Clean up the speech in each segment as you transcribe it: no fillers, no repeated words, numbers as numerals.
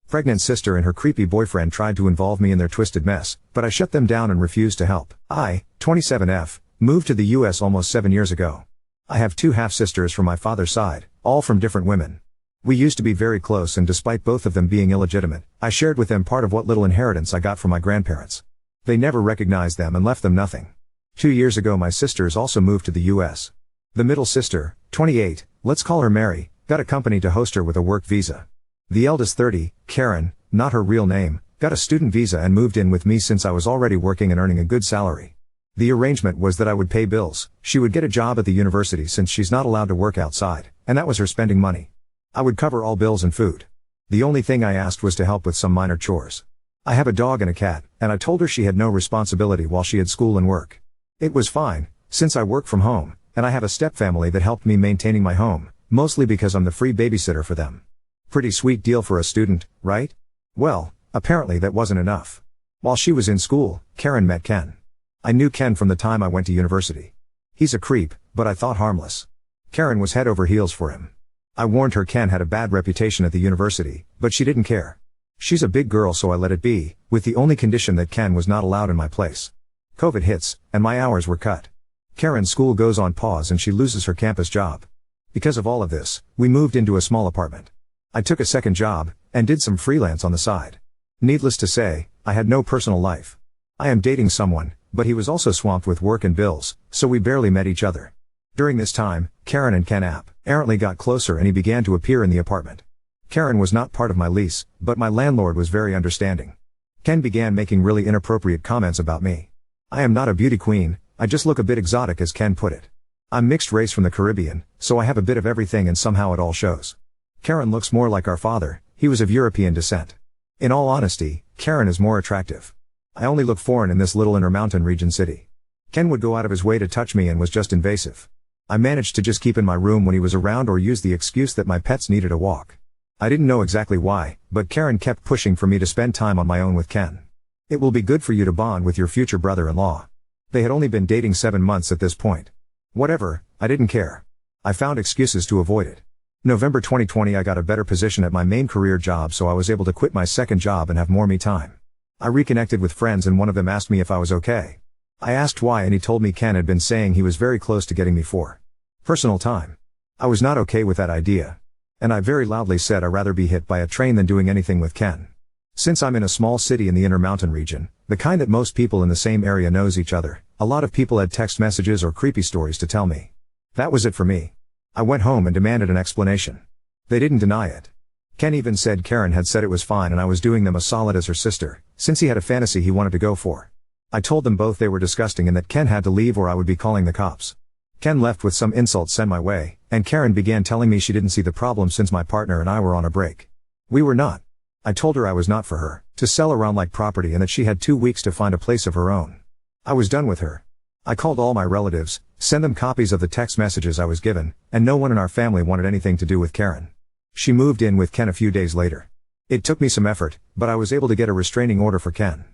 Pregnant sister and her creepy boyfriend tried to involve me in their twisted mess, but I shut them down and refused to help. I, 27F, moved to the US almost 7 years ago. I have 2 half-sisters from my father's side, all from different women. We used to be very close, and despite both of them being illegitimate, I shared with them part of what little inheritance I got from my grandparents. They never recognized them and left them nothing. 2 years ago my sisters also moved to the US. The middle sister, 28, let's call her Mary, got a company to host her with a work visa. The eldest 30, Karen, not her real name, got a student visa and moved in with me since I was already working and earning a good salary. The arrangement was that I would pay bills, she would get a job at the university since she's not allowed to work outside, and that was her spending money. I would cover all bills and food. The only thing I asked was to help with some minor chores. I have a dog and a cat, and I told her she had no responsibility while she had school and work. It was fine, since I work from home, and I have a stepfamily that helped me maintaining my home, mostly because I'm the free babysitter for them. Pretty sweet deal for a student, right? Well, apparently that wasn't enough. While she was in school, Karen met Ken. I knew Ken from the time I went to university. He's a creep, but I thought harmless. Karen was head over heels for him. I warned her Ken had a bad reputation at the university, but she didn't care. She's a big girl, so I let it be, with the only condition that Ken was not allowed in my place. COVID hits, and my hours were cut. Karen's school goes on pause and she loses her campus job. Because of all of this, we moved into a small apartment. I took a second job, and did some freelance on the side. Needless to say, I had no personal life. I am dating someone, but he was also swamped with work and bills, so we barely met each other. During this time, Karen and Ken apparently got closer and he began to appear in the apartment. Karen was not part of my lease, but my landlord was very understanding. Ken began making really inappropriate comments about me. I am not a beauty queen, I just look a bit exotic, as Ken put it. I'm mixed race from the Caribbean, so I have a bit of everything and somehow it all shows. Karen looks more like our father, he was of European descent. In all honesty, Karen is more attractive. I only look foreign in this little intermountain region city. Ken would go out of his way to touch me and was just invasive. I managed to just keep in my room when he was around or use the excuse that my pets needed a walk. I didn't know exactly why, but Karen kept pushing for me to spend time on my own with Ken. It will be good for you to bond with your future brother-in-law. They had only been dating 7 months at this point. Whatever, I didn't care. I found excuses to avoid it. November 2020 I got a better position at my main career job, so I was able to quit my second job and have more me time. I reconnected with friends and one of them asked me if I was okay. I asked why and he told me Ken had been saying he was very close to getting me for personal time. I was not okay with that idea. And I very loudly said I'd rather be hit by a train than doing anything with Ken. Since I'm in a small city in the Intermountain region, the kind that most people in the same area knows each other, a lot of people had text messages or creepy stories to tell me. That was it for me. I went home and demanded an explanation. They didn't deny it. Ken even said Karen had said it was fine and I was doing them a solid as her sister, since he had a fantasy he wanted to go for. I told them both they were disgusting and that Ken had to leave or I would be calling the cops. Ken left with some insults sent my way, and Karen began telling me she didn't see the problem since my partner and I were on a break. We were not. I told her I was not for her, to sell around like property and that she had 2 weeks to find a place of her own. I was done with her. I called all my relatives, sent them copies of the text messages I was given, and no one in our family wanted anything to do with Karen. She moved in with Ken a few days later. It took me some effort, but I was able to get a restraining order for Ken.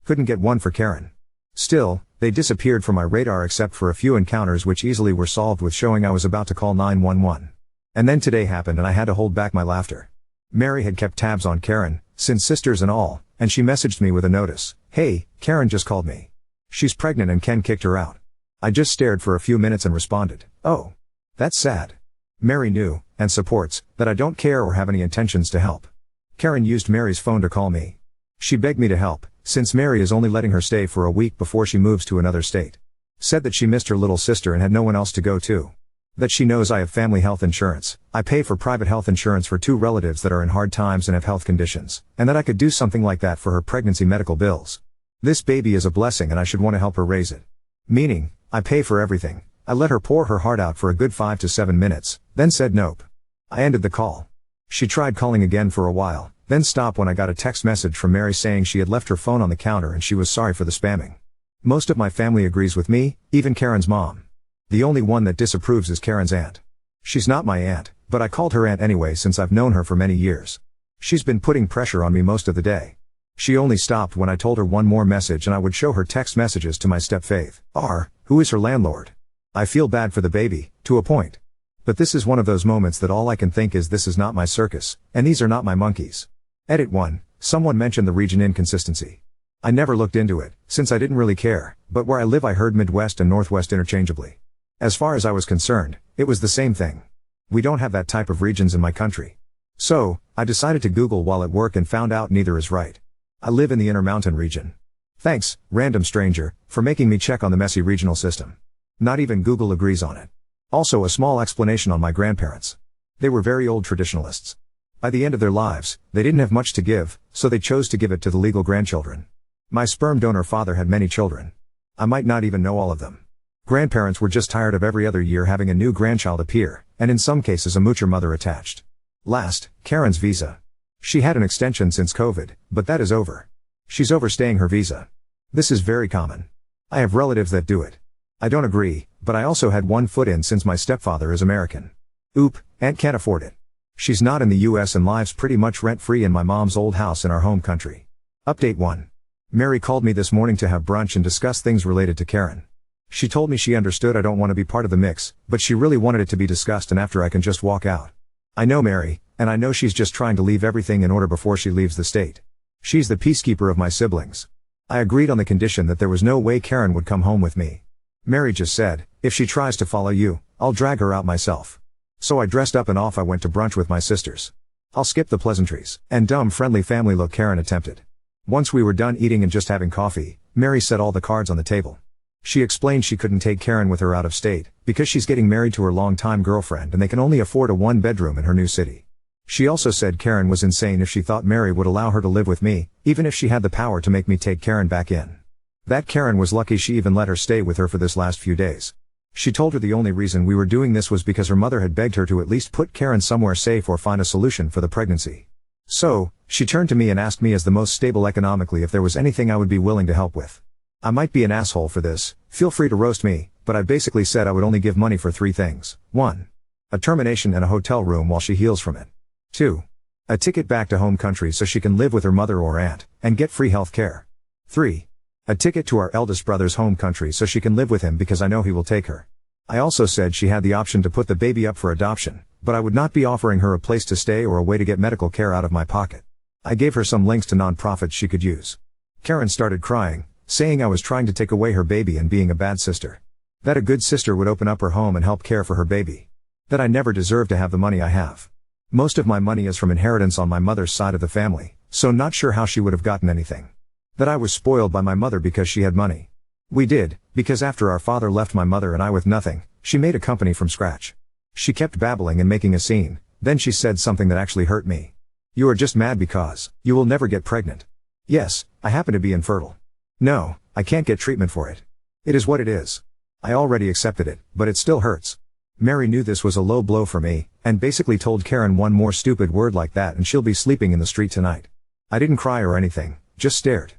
Couldn't get one for Karen. Still, they disappeared from my radar except for a few encounters which easily were solved with showing I was about to call 911. And then today happened and I had to hold back my laughter. Mary had kept tabs on Karen, since sisters and all, and she messaged me with a notice. Hey, Karen just called me. She's pregnant and Ken kicked her out. I just stared for a few minutes and responded, oh. That's sad. Mary knew, and supports, that I don't care or have any intentions to help. Karen used Mary's phone to call me. She begged me to help, since Mary is only letting her stay for a week before she moves to another state. Said that she missed her little sister and had no one else to go to. That she knows I have family health insurance, I pay for private health insurance for 2 relatives that are in hard times and have health conditions, and that I could do something like that for her pregnancy medical bills. This baby is a blessing and I should want to help her raise it. Meaning, I pay for everything. I let her pour her heart out for a good 5 to 7 minutes, then said nope. I ended the call. She tried calling again for a while, then stopped when I got a text message from Mary saying she had left her phone on the counter and she was sorry for the spamming. Most of my family agrees with me, even Karen's mom. The only one that disapproves is Karen's aunt. She's not my aunt, but I called her aunt anyway since I've known her for many years. She's been putting pressure on me most of the day. She only stopped when I told her one more message and I would show her text messages to my step-Faith, R, who is her landlord. I feel bad for the baby, to a point. But this is one of those moments that all I can think is this is not my circus, and these are not my monkeys. Edit 1. Someone mentioned the region inconsistency. I never looked into it, since I didn't really care, but where I live I heard Midwest and Northwest interchangeably. As far as I was concerned, it was the same thing. We don't have that type of regions in my country. So, I decided to Google while at work and found out neither is right. I live in the Intermountain region. Thanks, random stranger, for making me check on the messy regional system. Not even Google agrees on it. Also a small explanation on my grandparents. They were very old traditionalists. By the end of their lives, they didn't have much to give, so they chose to give it to the legal grandchildren. My sperm donor father had many children. I might not even know all of them. Grandparents were just tired of every other year having a new grandchild appear, and in some cases a moocher mother attached. Last, Karen's visa. She had an extension since COVID, but that is over. She's overstaying her visa. This is very common. I have relatives that do it. I don't agree, but I also had one foot in since my stepfather is American. Oop, Aunt can't afford it. She's not in the US and lives pretty much rent-free in my mom's old house in our home country. Update 1. Mary called me this morning to have brunch and discuss things related to Karen. She told me she understood I don't want to be part of the mix, but she really wanted it to be discussed and after I can just walk out. I know Mary, and I know she's just trying to leave everything in order before she leaves the state. She's the peacekeeper of my siblings. I agreed on the condition that there was no way Karen would come home with me. Mary just said, if she tries to follow you, I'll drag her out myself. So I dressed up and off I went to brunch with my sisters. I'll skip the pleasantries and dumb friendly family look Karen attempted. Once we were done eating and just having coffee, Mary set all the cards on the table. She explained she couldn't take Karen with her out of state, because she's getting married to her longtime girlfriend and they can only afford a one-bedroom in her new city. She also said Karen was insane if she thought Mary would allow her to live with me, even if she had the power to make me take Karen back in. That Karen was lucky she even let her stay with her for this last few days. She told her the only reason we were doing this was because her mother had begged her to at least put Karen somewhere safe or find a solution for the pregnancy. So, she turned to me and asked me as the most stable economically if there was anything I would be willing to help with. I might be an asshole for this, feel free to roast me, but I basically said I would only give money for 3 things. 1. A termination and a hotel room while she heals from it. 2. A ticket back to home country so she can live with her mother or aunt, and get free health care. 3. A ticket to our eldest brother's home country so she can live with him because I know he will take her. I also said she had the option to put the baby up for adoption, but I would not be offering her a place to stay or a way to get medical care out of my pocket. I gave her some links to non-profits she could use. Karen started crying, saying I was trying to take away her baby and being a bad sister. That a good sister would open up her home and help care for her baby. That I never deserved to have the money I have. Most of my money is from inheritance on my mother's side of the family, so not sure how she would have gotten anything. That I was spoiled by my mother because she had money. We did, because after our father left my mother and I with nothing, she made a company from scratch. She kept babbling and making a scene, then she said something that actually hurt me. You are just mad because you will never get pregnant. Yes, I happen to be infertile. No, I can't get treatment for it. It is what it is. I already accepted it, but it still hurts. Mary knew this was a low blow for me, and basically told Karen one more stupid word like that and she'll be sleeping in the street tonight. I didn't cry or anything, just stared.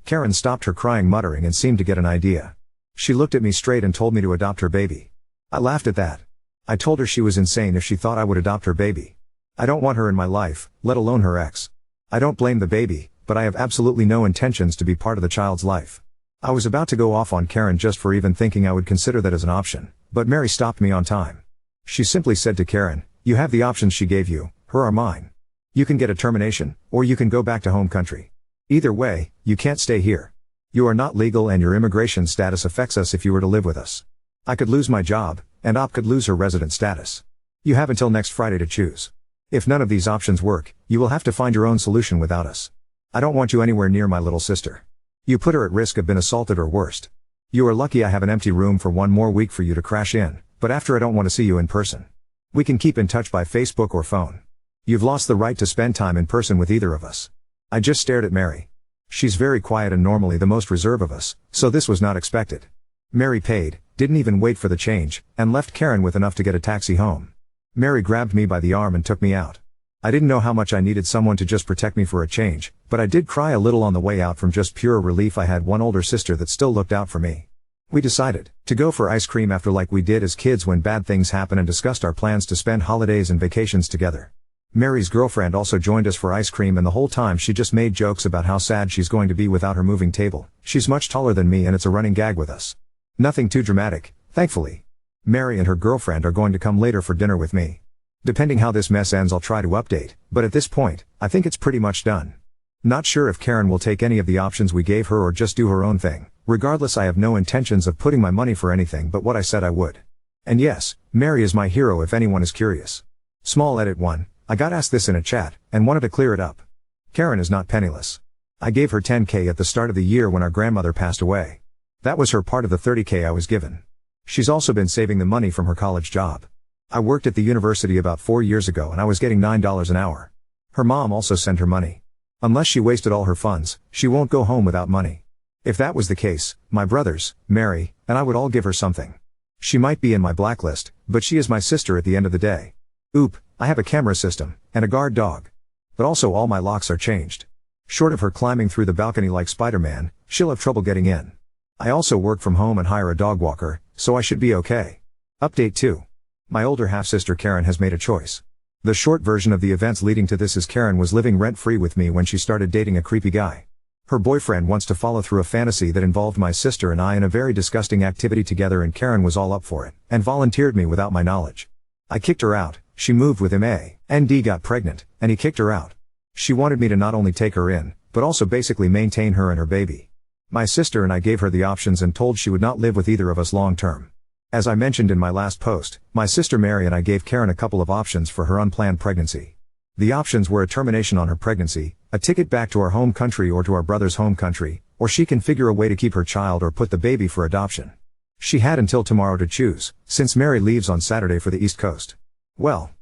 Karen stopped her crying muttering and seemed to get an idea. She looked at me straight and told me to adopt her baby. I laughed at that. I told her she was insane if she thought I would adopt her baby. I don't want her in my life, let alone her ex. I don't blame the baby, but I have absolutely no intentions to be part of the child's life. I was about to go off on Karen just for even thinking I would consider that as an option, but Mary stopped me on time. She simply said to Karen, you have the options she gave you, her or mine. You can get a termination, or you can go back to home country. Either way, you can't stay here. You are not legal and your immigration status affects us if you were to live with us. I could lose my job, and Op could lose her resident status. You have until next Friday to choose. If none of these options work, you will have to find your own solution without us. I don't want you anywhere near my little sister. You put her at risk of being assaulted or worst. You are lucky I have an empty room for 1 more week for you to crash in, but after I don't want to see you in person. We can keep in touch by Facebook or phone. You've lost the right to spend time in person with either of us. I just stared at Mary. She's very quiet and normally the most reserved of us, so this was not expected. Mary paid, didn't even wait for the change, and left Karen with enough to get a taxi home. Mary grabbed me by the arm and took me out. I didn't know how much I needed someone to just protect me for a change, but I did cry a little on the way out from just pure relief I had one older sister that still looked out for me. We decided to go for ice cream after like we did as kids when bad things happen and discussed our plans to spend holidays and vacations together. Mary's girlfriend also joined us for ice cream and the whole time she just made jokes about how sad she's going to be without her moving table. She's much taller than me and it's a running gag with us. Nothing too dramatic, thankfully. Mary and her girlfriend are going to come later for dinner with me. Depending how this mess ends, I'll try to update, but at this point, I think it's pretty much done. Not sure if Karen will take any of the options we gave her or just do her own thing. Regardless, I have no intentions of putting my money for anything but what I said I would. And yes, Mary is my hero if anyone is curious. Small edit 1, I got asked this in a chat, and wanted to clear it up. Karen is not penniless. I gave her $10K at the start of the year when our grandmother passed away. That was her part of the $30K I was given. She's also been saving the money from her college job. I worked at the university about 4 years ago and I was getting $9 an hour. Her mom also sent her money. Unless she wasted all her funds, she won't go home without money. If that was the case, my brothers, Mary, and I would all give her something. She might be in my blacklist, but she is my sister at the end of the day. Oop, I have a camera system, and a guard dog. But also all my locks are changed. Short of her climbing through the balcony like Spider-Man, she'll have trouble getting in. I also work from home and hire a dog walker, so I should be okay. Update 2. My older half-sister Karen has made a choice. The short version of the events leading to this is Karen was living rent-free with me when she started dating a creepy guy. Her boyfriend wants to follow through a fantasy that involved my sister and I in a very disgusting activity together, and Karen was all up for it, and volunteered me without my knowledge. I kicked her out, she moved with him and got pregnant, and he kicked her out. She wanted me to not only take her in, but also basically maintain her and her baby. My sister and I gave her the options and told she would not live with either of us long term. As I mentioned in my last post, my sister Mary and I gave Karen a couple of options for her unplanned pregnancy. The options were a termination on her pregnancy, a ticket back to our home country or to our brother's home country, or she can figure a way to keep her child or put the baby for adoption. She had until tomorrow to choose, since Mary leaves on Saturday for the East Coast. Well,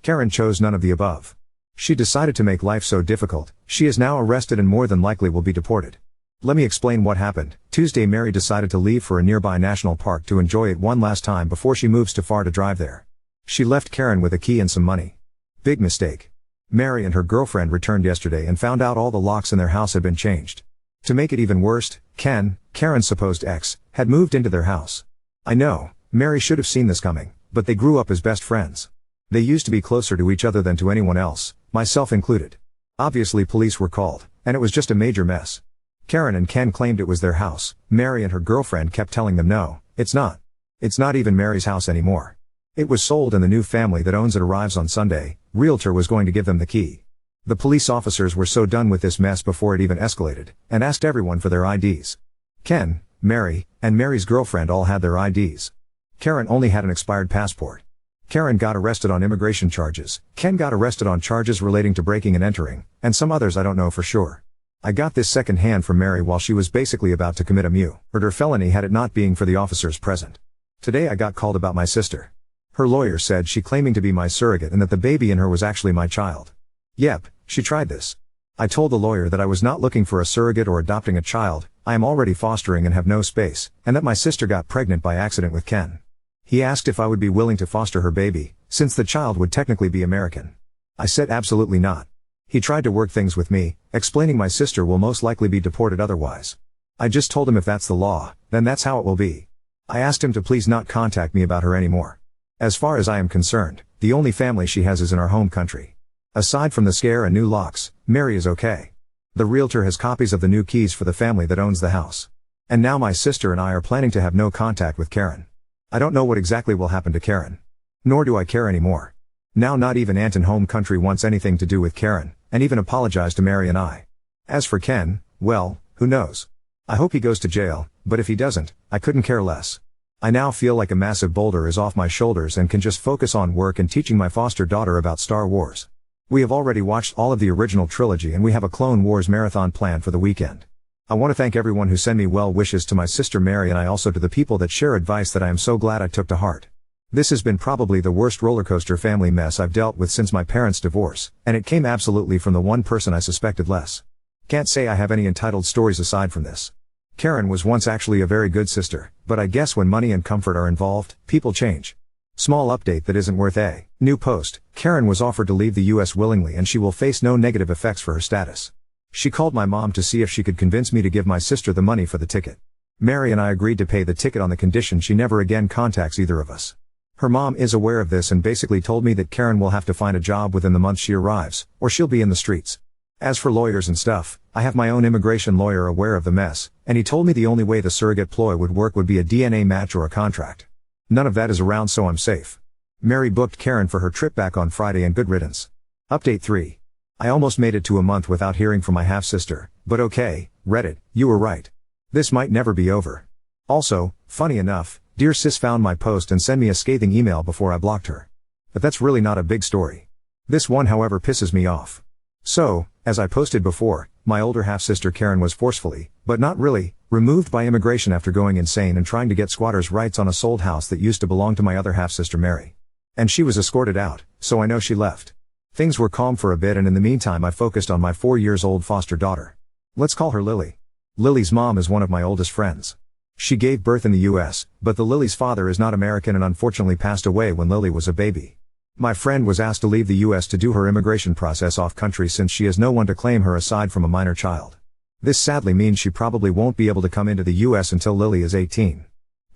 Karen chose none of the above. She decided to make life so difficult, she is now arrested and more than likely will be deported. Let me explain what happened. Tuesday, Mary decided to leave for a nearby national park to enjoy it one last time before she moves too far to drive there. She left Karen with a key and some money. Big mistake. Mary and her girlfriend returned yesterday and found out all the locks in their house had been changed. To make it even worse, Ken, Karen's supposed ex, had moved into their house. I know, Mary should have seen this coming, but they grew up as best friends. They used to be closer to each other than to anyone else, myself included. Obviously police were called, and it was just a major mess. Karen and Ken claimed it was their house. Mary and her girlfriend kept telling them no, it's not. It's not even Mary's house anymore. It was sold and the new family that owns it arrives on Sunday. Realtor was going to give them the key. The police officers were so done with this mess before it even escalated, and asked everyone for their IDs. Ken, Mary, and Mary's girlfriend all had their IDs. Karen only had an expired passport. Karen got arrested on immigration charges. Ken got arrested on charges relating to breaking and entering, and some others I don't know for sure. I got this second hand from Mary while she was basically about to commit a murder felony had it not being for the officers present. Today I got called about my sister. Her lawyer said she claiming to be my surrogate and that the baby in her was actually my child. Yep, she tried this. I told the lawyer that I was not looking for a surrogate or adopting a child, I am already fostering and have no space, and that my sister got pregnant by accident with Ken. He asked if I would be willing to foster her baby, since the child would technically be American. I said absolutely not. He tried to work things with me, explaining my sister will most likely be deported otherwise. I just told him if that's the law, then that's how it will be. I asked him to please not contact me about her anymore. As far as I am concerned, the only family she has is in our home country. Aside from the scare and new locks, Mary is okay. The realtor has copies of the new keys for the family that owns the house. And now my sister and I are planning to have no contact with Karen. I don't know what exactly will happen to Karen. Nor do I care anymore. Now not even Aunt in home country wants anything to do with Karen, and even apologized to Mary and I. As for Ken, well, who knows? I hope he goes to jail, but if he doesn't, I couldn't care less. I now feel like a massive boulder is off my shoulders and can just focus on work and teaching my foster daughter about Star Wars. We have already watched all of the original trilogy and we have a Clone Wars marathon planned for the weekend. I want to thank everyone who sent me well wishes to my sister Mary, and I also to the people that share advice that I am so glad I took to heart. This has been probably the worst rollercoaster family mess I've dealt with since my parents' divorce, and it came absolutely from the one person I suspected less. Can't say I have any entitled stories aside from this. Karen was once actually a very good sister, but I guess when money and comfort are involved, people change. Small update that isn't worth a new post. Karen was offered to leave the US willingly and she will face no negative effects for her status. She called my mom to see if she could convince me to give my sister the money for the ticket. Mary and I agreed to pay the ticket on the condition she never again contacts either of us. Her mom is aware of this and basically told me that Karen will have to find a job within the month she arrives, or she'll be in the streets. As for lawyers and stuff, I have my own immigration lawyer aware of the mess, and he told me the only way the surrogate ploy would work would be a DNA match or a contract. None of that is around, so I'm safe. Mary booked Karen for her trip back on Friday and good riddance. Update 3. I almost made it to a month without hearing from my half-sister, but okay, Reddit, you were right. This might never be over. Also, funny enough, dear sis found my post and sent me a scathing email before I blocked her. But that's really not a big story. This one however pisses me off. So, as I posted before, my older half-sister Karen was forcefully, but not really, removed by immigration after going insane and trying to get squatters' rights on a sold house that used to belong to my other half-sister Mary. And she was escorted out, so I know she left. Things were calm for a bit and in the meantime I focused on my 4-year-old foster daughter. Let's call her Lily. Lily's mom is one of my oldest friends. She gave birth in the US, but the Lily's father is not American and unfortunately passed away when Lily was a baby. My friend was asked to leave the US to do her immigration process off-country since she has no one to claim her aside from a minor child. This sadly means she probably won't be able to come into the US until Lily is 18.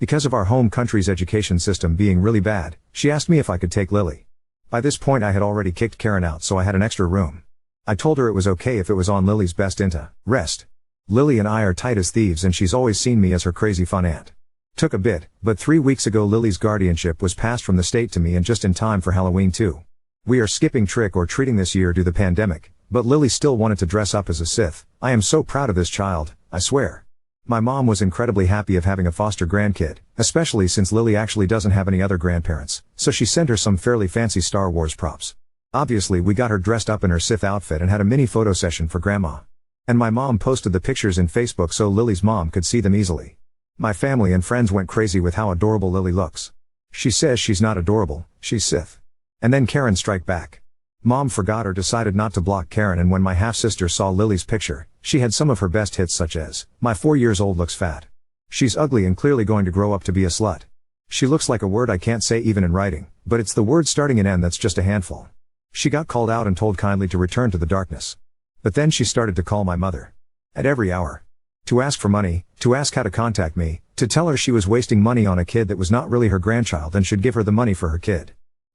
Because of our home country's education system being really bad, she asked me if I could take Lily. By this point I had already kicked Karen out so I had an extra room. I told her it was okay if it was on Lily's best interest. Lily and I are tight as thieves and she's always seen me as her crazy fun aunt. Took a bit, but 3 weeks ago Lily's guardianship was passed from the state to me and just in time for Halloween too. We are skipping trick or treating this year due to the pandemic, but Lily still wanted to dress up as a Sith. I am so proud of this child, I swear. My mom was incredibly happy of having a foster grandkid, especially since Lily actually doesn't have any other grandparents, so she sent her some fairly fancy Star Wars props. Obviously we got her dressed up in her Sith outfit and had a mini photo session for grandma. And my mom posted the pictures in Facebook so Lily's mom could see them easily. My family and friends went crazy with how adorable Lily looks. She says she's not adorable, she's Sith. And then Karen strike back. Mom forgot or decided not to block Karen and when my half-sister saw Lily's picture, she had some of her best hits such as, my 4-year-old looks fat. She's ugly and clearly going to grow up to be a slut. She looks like a word I can't say even in writing, but it's the word starting in N that's just a handful. She got called out and told kindly to return to the darkness. But then she started to call my mother. At every hour. To ask for money, to ask how to contact me, to tell her she was wasting money on a kid that was not really her grandchild and should give her the money for her kid.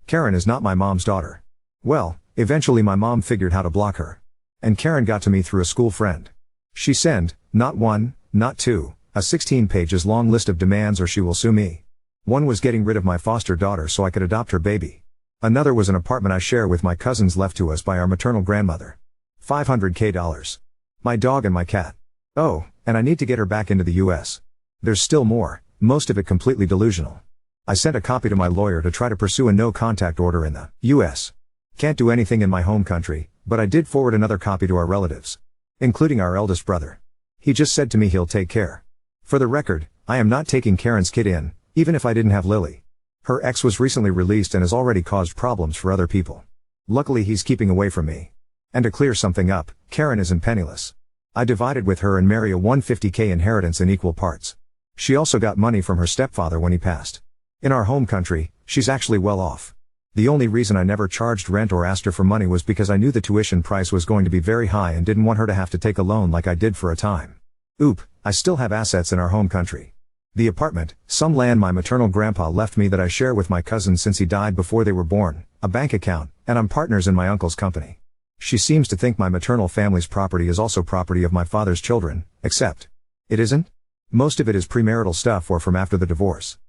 Karen is not my mom's daughter. Well, eventually my mom figured how to block her. And Karen got to me through a school friend. She sent, not one, not two, a 16 pages long list of demands or she will sue me. One was getting rid of my foster daughter so I could adopt her baby. Another was an apartment I share with my cousins left to us by our maternal grandmother. $500K. My dog and my cat. Oh, and I need to get her back into the US. There's still more, most of it completely delusional. I sent a copy to my lawyer to try to pursue a no-contact order in the US. Can't do anything in my home country, but I did forward another copy to our relatives. Including our eldest brother. He just said to me he'll take care. For the record, I am not taking Karen's kid in, even if I didn't have Lily. Her ex was recently released and has already caused problems for other people. Luckily he's keeping away from me. And to clear something up, Karen isn't penniless. I divided with her and Mary a $150K inheritance in equal parts. She also got money from her stepfather when he passed. In our home country, she's actually well off. The only reason I never charged rent or asked her for money was because I knew the tuition price was going to be very high and didn't want her to have to take a loan like I did for a time. Oop, I still have assets in our home country. The apartment, some land my maternal grandpa left me that I share with my cousins since he died before they were born, a bank account, and I'm partners in my uncle's company. She seems to think my maternal family's property is also property of my father's children, except it isn't. Most of it is premarital stuff or from after the divorce.